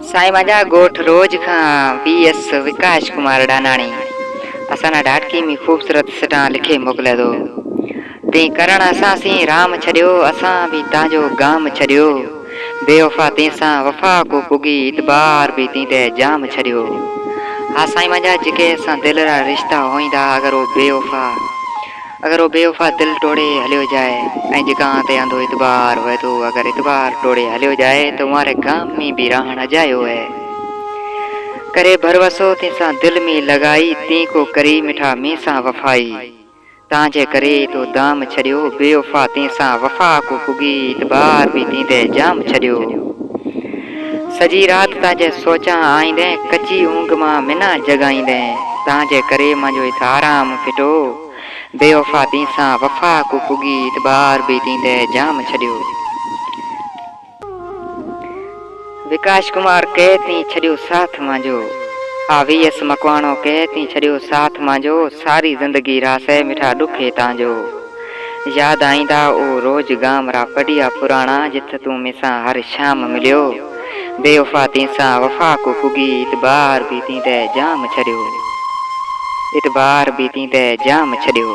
साईं मांजा गोठ रोज खां बीएस विकास कुमार डानाणी असाना ढाटकी में खूबसूरत सटा लिखे मोकले दो ते करण असां सी राम छड़ियो असां भी ताजो गाम छड़ियो बेवफा तेसा वफा को पुगी इतबार भी तीते जाम छड़ियो। हाँ साईं मांजा जिके असां दिल रा रिश्ता होइंदा अगर वो बेवफा दिल तोड़े हलियो जाए ऐं जिका ते आंदो इतबार हुए तो अगर इतबार तोड़े हलियो जाए तो हमारे गांव में भी रहण अजायो है। करे भरवसो तेसा दिल में लगाई ती को करी मिठा मीसा वफाई तांजे करे तो दाम छड़ियो बेवफा तेसा वफा को पुगी इतबार भी तीते जाम छड़ियो। सजी रात ताजे सोचा आईंदे कच्ची ऊंग मां मिना जगाईंदे तांजे करे मांजो इत आराम फिटो बेवफा तीसा वफा को पुगी इतबार भी तीते जाम छड़ियो। विकास कुमार कहती छड़ियो साथ मांजो आवीएस मकवाणो कहती छड़ियो साथ मांजो सारी जिंदगी रासे मिठा दुखे तांजो याद आईंदा ओ रोज गाम रा पड़िया पुराना जिथ तू मिसा हर शाम मिलियो बेवफा तीसा वफा को पुगी इतबार भी तीते जाम छड़ियो इतबार भी तीते जाम छड़ियो।